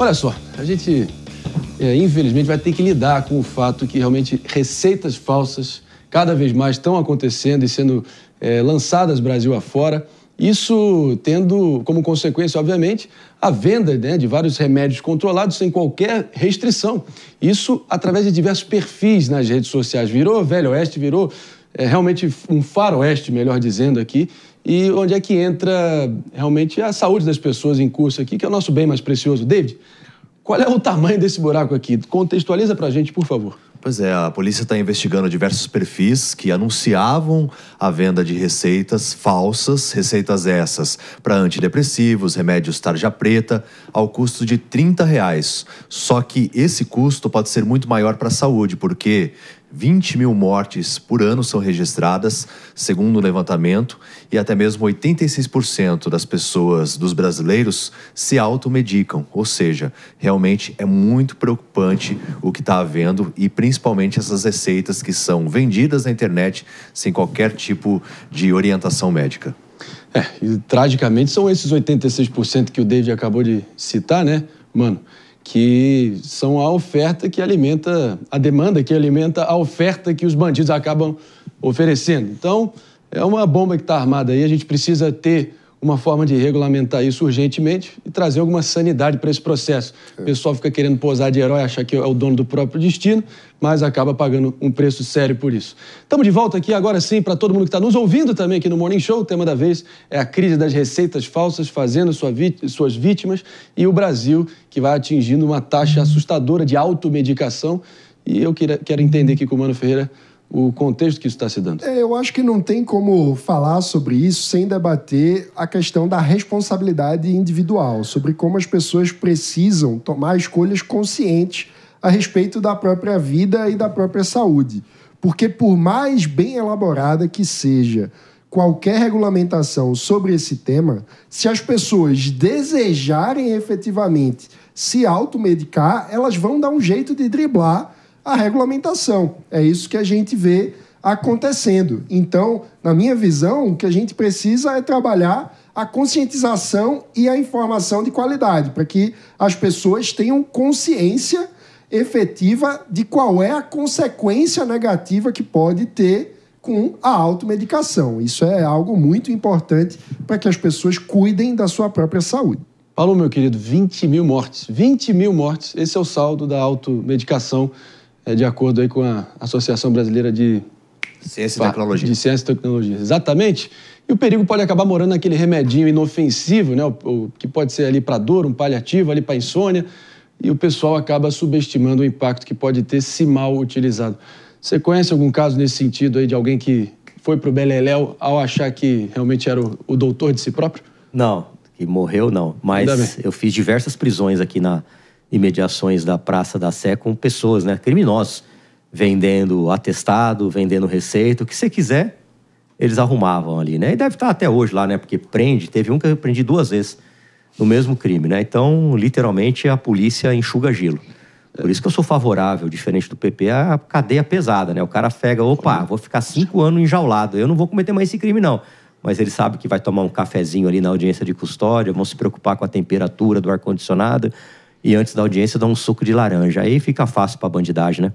Olha só, a gente, infelizmente, vai ter que lidar com o fato que realmente receitas falsas cada vez mais estão acontecendo e sendo lançadas Brasil afora. Isso tendo como consequência, obviamente, a venda, né, de vários remédios controlados sem qualquer restrição. Isso através de diversos perfis nas redes sociais. Virou Velho Oeste, virou realmente um faroeste, melhor dizendo aqui. E onde é que entra realmente a saúde das pessoas em curso aqui, que é o nosso bem mais precioso. David, qual é o tamanho desse buraco aqui? Contextualiza pra gente, por favor. Pois é, a polícia está investigando diversos perfis que anunciavam a venda de receitas falsas, receitas essas para antidepressivos, remédios tarja preta, ao custo de R$30. Só que esse custo pode ser muito maior para a saúde, porque 20 mil mortes por ano são registradas, segundo o levantamento, e até mesmo 86% das pessoas, dos brasileiros, se automedicam. Ou seja, realmente é muito preocupante o que está havendo e principalmente essas receitas que são vendidas na internet sem qualquer tipo de orientação médica. E tragicamente são esses 86% que o David acabou de citar, né, mano? Que são a oferta que alimenta, a demanda que alimenta a oferta que os bandidos acabam oferecendo. Então, é uma bomba que está armada aí, a gente precisa ter uma forma de regulamentar isso urgentemente e trazer alguma sanidade para esse processo. O pessoal fica querendo posar de herói, achar que é o dono do próprio destino, mas acaba pagando um preço sério por isso. Estamos de volta aqui agora sim para todo mundo que está nos ouvindo também aqui no Morning Show. O tema da vez é a crise das receitas falsas fazendo suas vítimas e o Brasil que vai atingindo uma taxa assustadora de automedicação. E eu quero entender aqui com o Mano Ferreira o contexto que isso está se dando. Eu acho que não tem como falar sobre isso sem debater a questão da responsabilidade individual, sobre como as pessoas precisam tomar escolhas conscientes a respeito da própria vida e da própria saúde. Porque por mais bem elaborada que seja qualquer regulamentação sobre esse tema, se as pessoas desejarem efetivamente se automedicar, elas vão dar um jeito de driblar a regulamentação. É isso que a gente vê acontecendo. Então, na minha visão, o que a gente precisa é trabalhar a conscientização e a informação de qualidade, para que as pessoas tenham consciência efetiva de qual é a consequência negativa que pode ter com a automedicação. Isso é algo muito importante para que as pessoas cuidem da sua própria saúde. Paulo, meu querido, 20 mil mortes. 20 mil mortes. Esse é o saldo da automedicação, de acordo aí com a Associação Brasileira de Ciência e Tecnologia. De Ciência e Tecnologia, exatamente. E o perigo pode acabar morando naquele remedinho inofensivo, né? O que pode ser ali para dor, um paliativo ali para insônia, e o pessoal acaba subestimando o impacto que pode ter se mal utilizado. Você conhece algum caso nesse sentido aí de alguém que foi pro beleléu ao achar que realmente era o doutor de si próprio? Não, que morreu não, mas eu fiz diversas prisões aqui na imediações da Praça da Sé com pessoas, né, criminosos, vendendo atestado, vendendo receita, o que você quiser, eles arrumavam ali, né? E deve estar até hoje lá, né? Porque teve um que eu prendi 2 vezes no mesmo crime, né? Então, literalmente, a polícia enxuga gelo. Por isso que eu sou favorável, diferente do PP, a cadeia pesada, né? O cara pega, opa, vou ficar 5 anos enjaulado, eu não vou cometer mais esse crime, não. Mas ele sabe que vai tomar um cafezinho ali na audiência de custódia, vão se preocupar com a temperatura do ar-condicionado, e antes da audiência dá um suco de laranja. Aí fica fácil para bandidagem, né?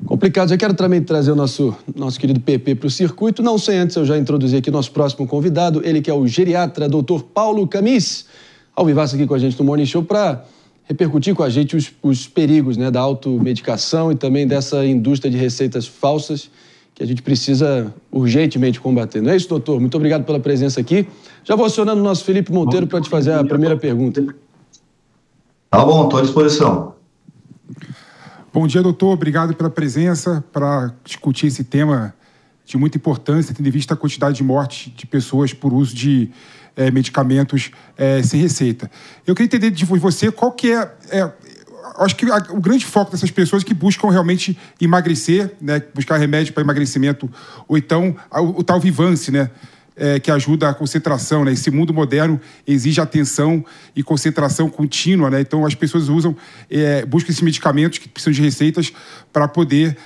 Complicado. Eu quero também trazer o nosso querido PP para o circuito. Não sei antes, eu já introduzi aqui nosso próximo convidado, ele que é o geriatra, Dr. Paulo Camis, ao vivaço aqui com a gente no Morning Show, para repercutir com a gente os perigos, né, da automedicação e também dessa indústria de receitas falsas que a gente precisa urgentemente combater. Não é isso, doutor? Muito obrigado pela presença aqui. Já vou acionando o nosso Felipe Monteiro para te fazer a primeira pergunta. Tá bom, estou à disposição. Bom dia, doutor. Obrigado pela presença para discutir esse tema de muita importância, tendo em vista a quantidade de mortes de pessoas por uso de medicamentos sem receita. Eu queria entender de você qual que acho que o grande foco dessas pessoas que buscam realmente emagrecer, né, buscar remédio para emagrecimento, ou então o tal Vivance, né, que ajuda a concentração, né? Esse mundo moderno exige atenção e concentração contínua, né? Então as pessoas buscam esses medicamentos que precisam de receitas para poder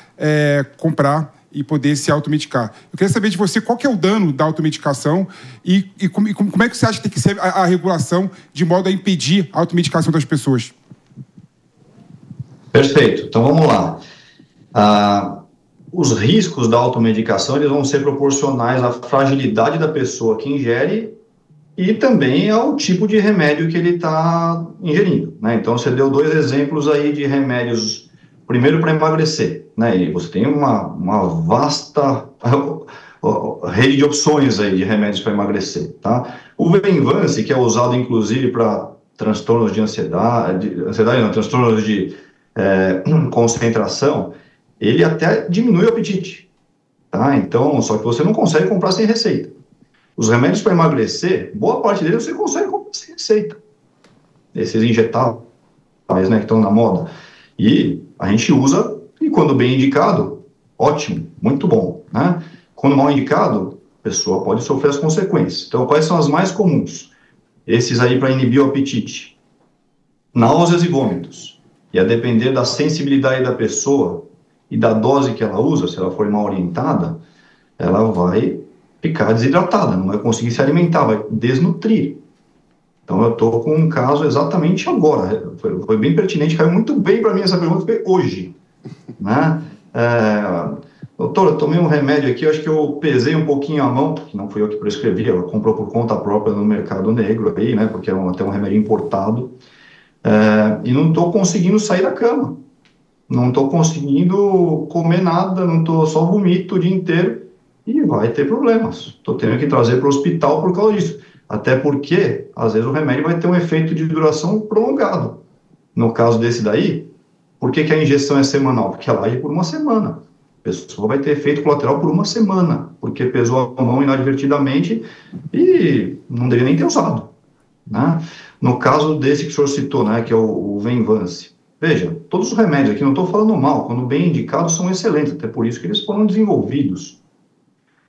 comprar e poder se automedicar. Eu queria saber de você qual que é o dano da automedicação e como é que você acha que tem que ser a regulação de modo a impedir a automedicação das pessoas? Perfeito. Então, vamos lá. Os riscos da automedicação eles vão ser proporcionais à fragilidade da pessoa que ingere e também ao tipo de remédio que ele está ingerindo, né? Então, você deu 2 exemplos aí de remédios, primeiro para emagrecer, né? E você tem uma vasta rede de opções aí de remédios para emagrecer, tá? O Venvance, que é usado inclusive para transtornos de transtornos de concentração, ele até diminui o apetite, tá? Então, só que você não consegue comprar sem receita. Os remédios para emagrecer, boa parte deles você consegue comprar sem receita. Esses injetáveis, né, que estão na moda. E a gente usa, e quando bem indicado, ótimo, muito bom, né? Quando mal indicado, a pessoa pode sofrer as consequências. Então, quais são as mais comuns? Esses aí para inibir o apetite. Náuseas e vômitos. E a depender da sensibilidade da pessoa e da dose que ela usa, se ela for mal orientada, ela vai ficar desidratada, não vai conseguir se alimentar, vai desnutrir. Então, eu estou com um caso exatamente agora. Foi bem pertinente, caiu muito bem para mim essa pergunta, foi hoje, né? Doutor, eu tomei um remédio aqui, eu acho que eu pesei um pouquinho a mão, que não fui eu que prescrevi, ela comprou por conta própria no mercado negro aí, né? Porque é até um remédio importado. E não estou conseguindo sair da cama. Não estou conseguindo comer nada, só vomito o dia inteiro e vai ter problemas. Estou tendo que trazer para o hospital por causa disso. Até porque, às vezes, o remédio vai ter um efeito de duração prolongado. No caso desse daí, por que a injeção é semanal? Porque ela age por uma semana. A pessoa vai ter efeito colateral por uma semana, porque pesou a mão inadvertidamente e não deveria nem ter usado, né? No caso desse que o senhor citou, né, que é o Venvance, veja, todos os remédios aqui, não estou falando mal, quando bem indicados são excelentes, até por isso que eles foram desenvolvidos.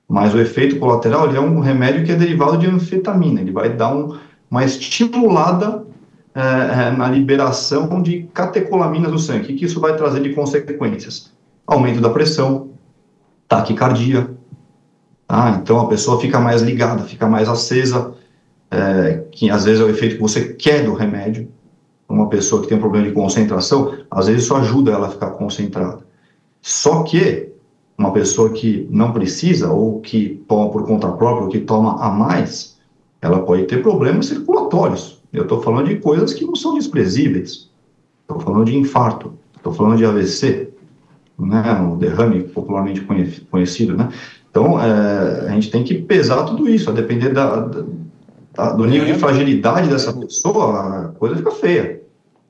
Mas o efeito colateral ele é um remédio que é derivado de anfetamina, ele vai dar uma estimulada na liberação de catecolaminas no sangue. O que isso vai trazer de consequências? Aumento da pressão, taquicardia, tá? Então a pessoa fica mais ligada, fica mais acesa, que às vezes é o efeito que você quer do remédio. Uma pessoa que tem um problema de concentração, às vezes isso ajuda ela a ficar concentrada. Só que uma pessoa que não precisa, ou que toma por conta própria, ou que toma a mais, ela pode ter problemas circulatórios. Eu estou falando de coisas que não são desprezíveis. Estou falando de infarto, estou falando de AVC, né, um derrame popularmente conhecido, né? Então, a gente tem que pesar tudo isso, a depender do nível de fragilidade dessa pessoa, a coisa fica feia.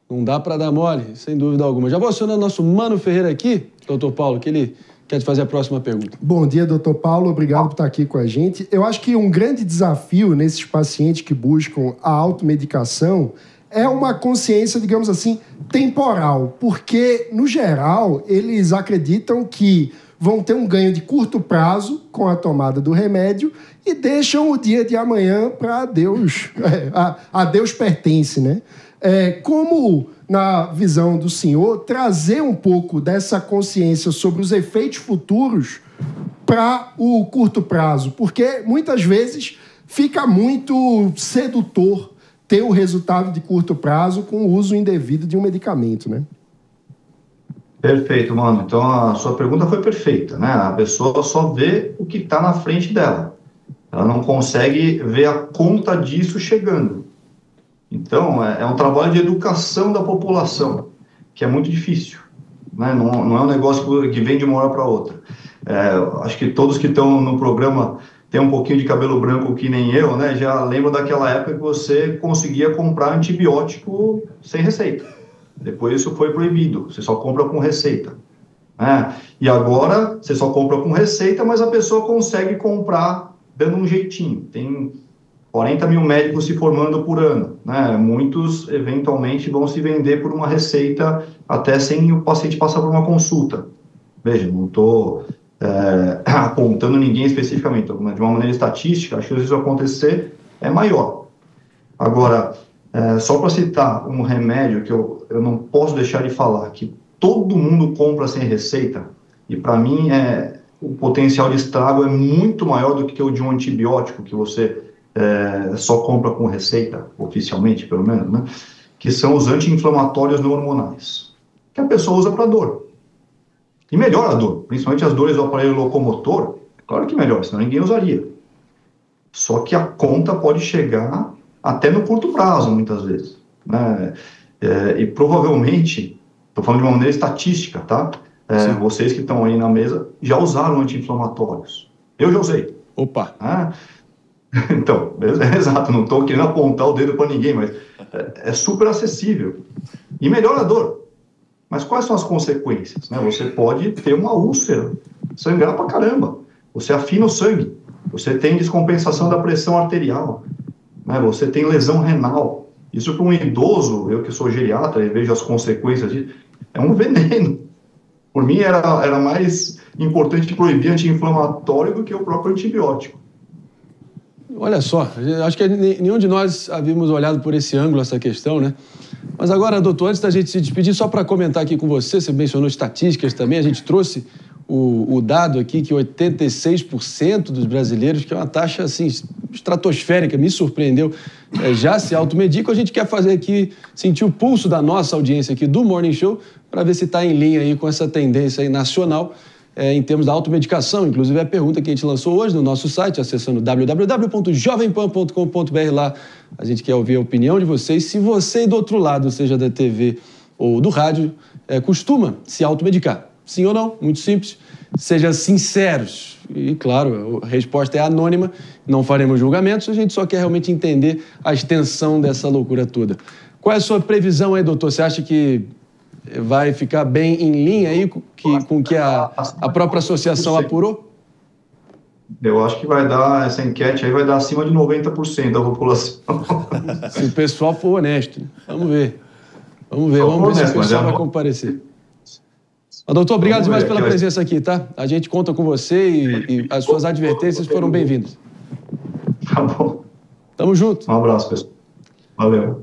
Não dá para dar mole, sem dúvida alguma. Já vou acionar nosso Mano Ferreira aqui, doutor Paulo, que ele quer te fazer a próxima pergunta. Bom dia, doutor Paulo. Obrigado por estar aqui com a gente. Eu acho que um grande desafio nesses pacientes que buscam a automedicação é uma consciência, digamos assim, temporal. Porque, no geral, eles acreditam que vão ter um ganho de curto prazo com a tomada do remédio e deixam o dia de amanhã para Deus. A Deus pertence, né? Como, na visão do senhor, trazer um pouco dessa consciência sobre os efeitos futuros para o curto prazo? Porque, muitas vezes, fica muito sedutor ter o resultado de curto prazo com o uso indevido de um medicamento, né? Perfeito, mano. Então, a sua pergunta foi perfeita, né? A pessoa só vê o que está na frente dela. Ela não consegue ver a conta disso chegando. Então, é um trabalho de educação da população, que é muito difícil, né? Não é um negócio que vem de uma hora para outra. Acho que todos que estão no programa têm um pouquinho de cabelo branco que nem eu, né? Já lembro daquela época que você conseguia comprar antibiótico sem receita. Depois isso foi proibido, você só compra com receita, né? E agora você só compra com receita, mas a pessoa consegue comprar dando um jeitinho. Tem 40 mil médicos se formando por ano, né? Muitos, eventualmente, vão se vender por uma receita até sem o paciente passar por uma consulta. Veja, não estou apontando ninguém especificamente, de uma maneira estatística, acho que isso acontecer é maior. Agora, só para citar um remédio que eu não posso deixar de falar, que todo mundo compra sem receita, e para mim o potencial de estrago é muito maior do que o de um antibiótico, que você só compra com receita, oficialmente pelo menos, né? Que são os anti-inflamatórios não hormonais. que a pessoa usa para dor. E melhora a dor, principalmente as dores do aparelho locomotor, claro que melhora, senão ninguém usaria. Só que a conta pode chegar até no curto prazo, muitas vezes, né? E provavelmente, estou falando de uma maneira estatística, tá? Vocês que estão aí na mesa já usaram anti-inflamatórios. Eu já usei. Opa! Então, exato, não estou querendo apontar o dedo para ninguém, mas é super acessível. E melhora a dor. Mas quais são as consequências, né? Você pode ter uma úlcera, sangrar pra caramba. Você afina o sangue. Você tem descompensação da pressão arterial. Né? Você tem lesão renal. Isso para um idoso, eu que sou geriatra e vejo as consequências disso, é um veneno. Por mim, era mais importante proibir anti-inflamatório do que o próprio antibiótico. Olha só, acho que nenhum de nós havíamos olhado por esse ângulo essa questão, né? Mas agora, doutor, antes da gente se despedir, só para comentar aqui com você mencionou estatísticas também, a gente trouxe o dado aqui que 86% dos brasileiros, que é uma taxa assim estratosférica, me surpreendeu, já se automedicam. A gente quer fazer aqui, sentir o pulso da nossa audiência aqui do Morning Show, para ver se está em linha aí com essa tendência aí nacional em termos da automedicação. Inclusive, é a pergunta que a gente lançou hoje no nosso site, acessando www.jovempan.com.br. Lá a gente quer ouvir a opinião de vocês. Se você do outro lado, seja da TV ou do rádio, costuma se automedicar. Sim ou não? Muito simples. Seja sinceros. E, claro, a resposta é anônima. Não faremos julgamentos. A gente só quer realmente entender a extensão dessa loucura toda. Qual é a sua previsão aí, doutor? Você acha que vai ficar bem em linha aí com o que a própria associação apurou? Eu acho que vai dar, essa enquete aí vai dar acima de 90% da população. Se o pessoal for honesto. Vamos ver. Vamos ver se o pessoal vai comparecer. Mas, doutor, obrigado demais pela presença aqui, tá? A gente conta com você e as suas advertências foram bem-vindas. Tá bom. Tamo junto. Um abraço, pessoal. Valeu.